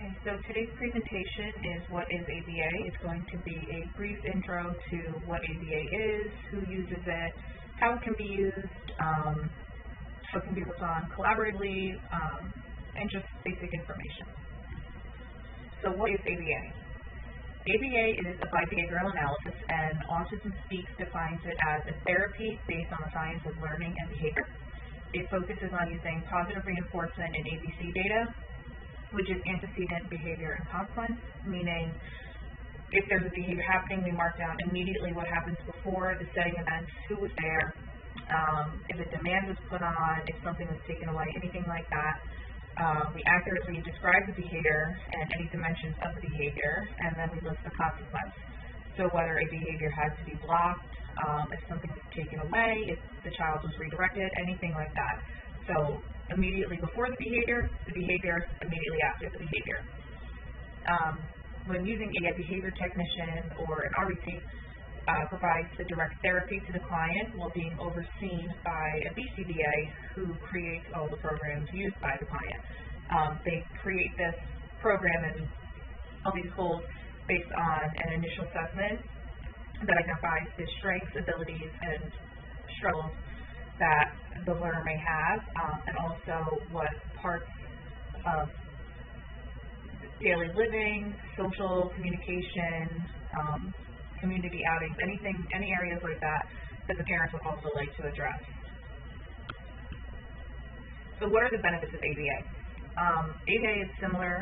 Okay, so today's presentation is what is ABA. It's going to be a brief intro to what ABA is, who uses it, how it can be used, how it can be worked on collaboratively, and just basic information. So what is ABA? ABA is applied behavioral analysis, and Autism Speaks defines it as a therapy based on the science of learning and behavior. It focuses on using positive reinforcement and ABC data, which is antecedent behavior and consequence, meaning if there's a behavior happening, we mark down immediately what happens before the setting event, who was there, if a demand was put on, if something was taken away, anything like that. We accurately describe the behavior and any dimensions of the behavior, and then we list the consequence. So whether a behavior has to be blocked, if something was taken away, if the child was redirected, anything like that. So immediately before the behavior, immediately after the behavior. When using a behavior technician or an RBT provides the direct therapy to the client while being overseen by a BCBA who creates all the programs used by the client. They create this program and all these goals based on an initial assessment that identifies the strengths, abilities, and struggles that the learner may have, and also what parts of daily living, social communication, community outings, any areas like that the parents would also like to address. So what are the benefits of ABA? ABA is similar,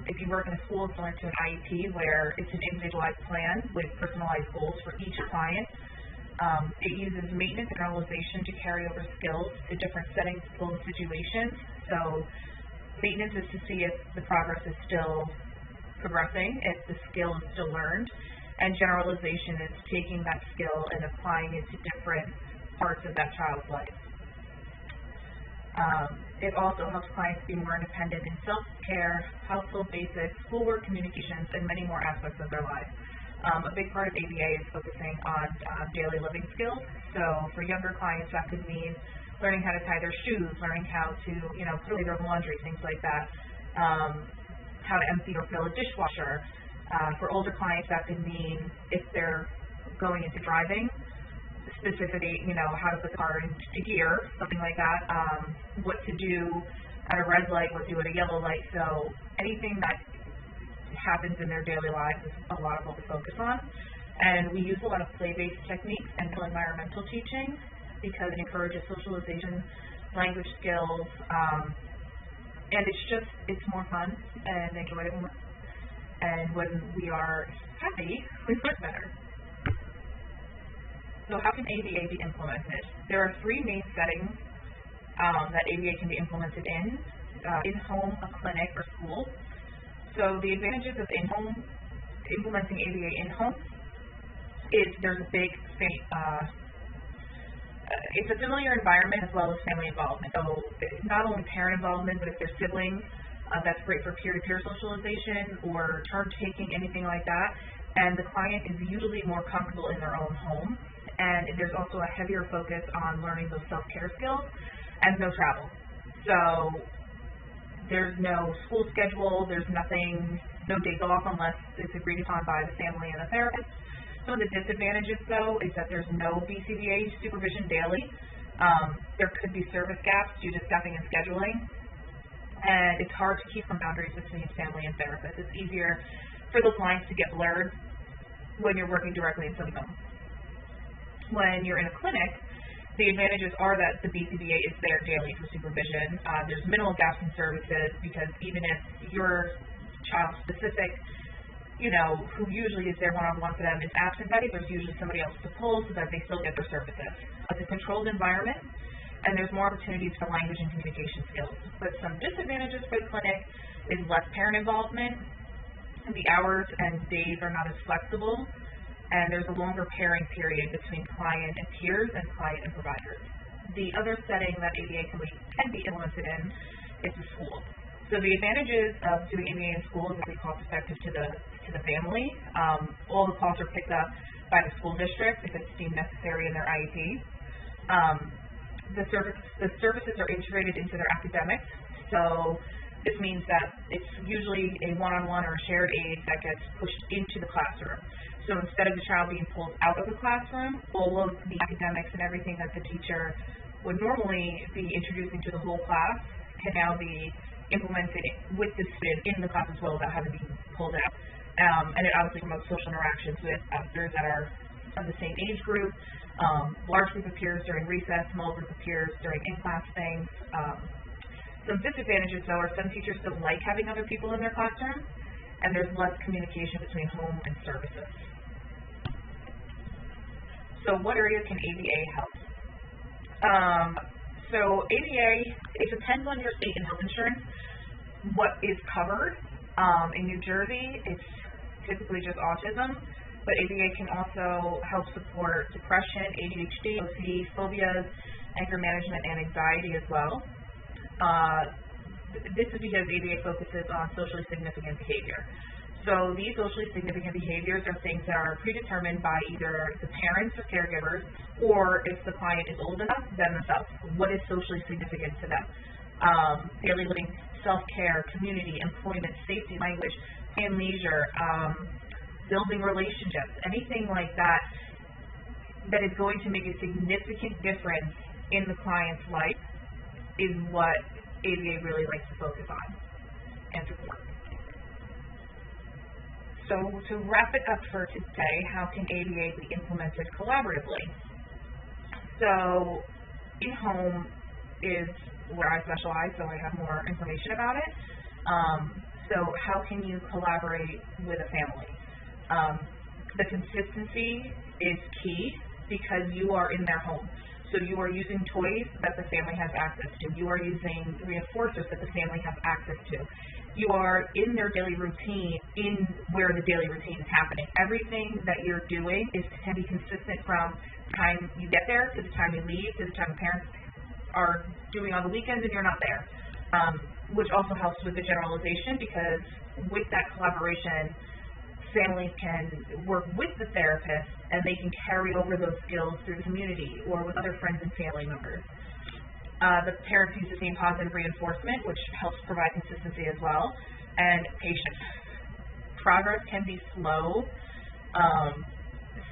if you work in a school, similar to an IEP where it's an individualized plan with personalized goals for each client. It uses maintenance and generalization to carry over skills to different settings, skills, and situations. So maintenance is to see if the progress is still progressing, if the skill is still learned, and generalization is taking that skill and applying it to different parts of that child's life. It also helps clients be more independent in self-care, household basics, schoolwork, communications, and many more aspects of their lives. A big part of ABA is focusing on daily living skills. So for younger clients, that could mean learning how to tie their shoes, learning how to, put away their laundry, things like that, how to empty or fill a dishwasher. For older clients, that could mean if they're going into driving, specifically, how to put the car into gear, something like that, what to do at a red light, what to do at a yellow light. So anything that happens in their daily lives is a lot of what we focus on. And we use a lot of play-based techniques and environmental teaching because it encourages socialization, language skills, and it's more fun and they enjoy it more. And when we are happy, we learn better. So how can ABA be implemented? There are three main settings that ABA can be implemented in home, a clinic, or school. So the advantages of implementing ABA in-home is there's a big it's a familiar environment as well as family involvement. So not only parent involvement, but if there's siblings, that's great for peer-to-peer socialization or turn-taking, anything like that. And the client is usually more comfortable in their own home. And there's also a heavier focus on learning those self-care skills and no travel. So there's no school schedule, there's no days off unless it's agreed upon by the family and the therapist. Some of the disadvantages, though, is that there's no BCBA supervision daily. There could be service gaps due to staffing and scheduling, and it's hard to keep some boundaries between family and therapist. It's easier for those lines to get blurred when you're working directly in somebody's home. When you're in a clinic, the advantages are that the BCBA is there daily for supervision. There's minimal gaps in services because even if your child-specific, who usually is there one-on-one for them is absent that day, there's usually somebody else to pull so that they still get their services. It's a controlled environment, and there's more opportunities for language and communication skills. But some disadvantages for the clinic is less parent involvement, and the hours and days are not as flexible, and there's a longer pairing period between client and peers and client and providers. The other setting that ABA can be implemented in is the school. So the advantages of doing ABA in school is really cost effective to the family. All the costs are picked up by the school district if it's deemed necessary in their IEP. The services are integrated into their academics, so This means that it's usually a one-on-one or a shared aid that gets pushed into the classroom. So instead of the child being pulled out of the classroom, all of the academics and everything that the teacher would normally be introducing to the whole class can now be implemented with the student in the class as well without having to be pulled out. And it obviously promotes social interactions with others that are of the same age group, large group of peers during recess, small group of peers during in-class things. Some disadvantages, though, are some teachers don't like having other people in their classroom, and there's less communication between home and services. So what areas can ABA help? So ABA, it depends on your state and health insurance, what is covered. In New Jersey, it's typically just autism, but ABA can also help support depression, ADHD, OCD, phobias, anger management, and anxiety as well. This is because ABA focuses on socially significant behavior. So these socially significant behaviors are things that are predetermined by either the parents or caregivers, or if the client is old enough, then themselves. What is socially significant to them? Daily living, self-care, community, employment, safety, language, and leisure, building relationships, anything like that that is going to make a significant difference in the client's life is what ABA really likes to focus on and support. So to wrap it up for today, how can ABA be implemented collaboratively? So in-home is where I specialize, so I have more information about it. So how can you collaborate with a family? The consistency is key because you are in their home. So you are using toys that the family has access to. You are using reinforcers that the family has access to. You are in their daily routine, in where the daily routine is happening. Everything that you're doing can be consistent from the time you get there to the time you leave to the time the parents are doing on the weekends and you're not there, which also helps with the generalization because with that collaboration, families can work with the therapist and they can carry over those skills through the community or with other friends and family members. The parents use the same positive reinforcement, which helps provide consistency as well, and patience. Progress can be slow,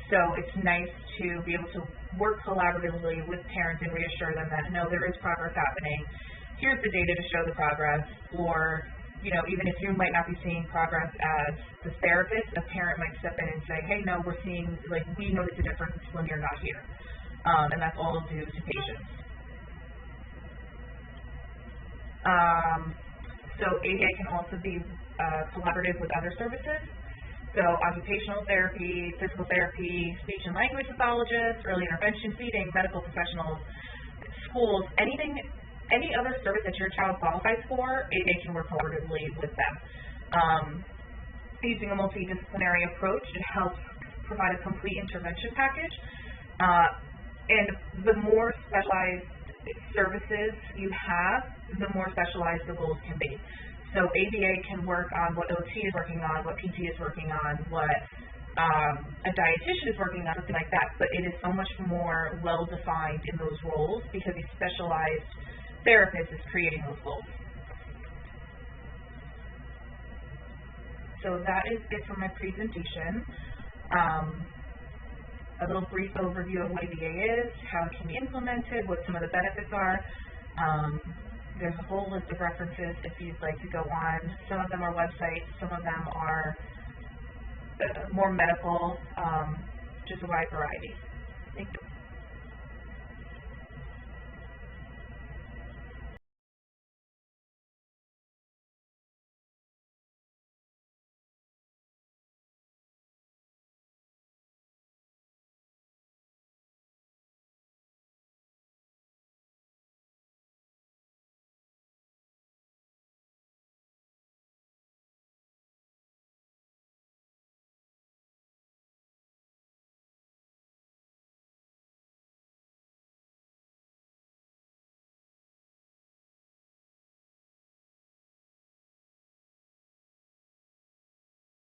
so it's nice to be able to work collaboratively with parents and reassure them that, no, there is progress happening. Here's the data to show the progress, or even if you might not be seeing progress as the therapist, a parent might step in and say, hey, no, we're seeing, we notice a difference when you're not here. And that's all due to patience. So ABA can also be collaborative with other services. So occupational therapy, physical therapy, speech and language pathologists, early intervention, feeding, medical professionals, schools, any other service that your child qualifies for, ABA can work collaboratively with them. Using a multidisciplinary approach, it helps provide a complete intervention package. And the more specialized services you have, the more specialized the goals can be. So ABA can work on what OT is working on, what PT is working on, what a dietitian is working on, something like that. But it is so much more well-defined in those roles because a specialized therapist is creating those goals. So that is it for my presentation. A little brief overview of what ABA is, how it can be implemented, what some of the benefits are. There's a whole list of references if you'd like to go on. Some of them are websites, some of them are more medical, just a wide variety. Thank you.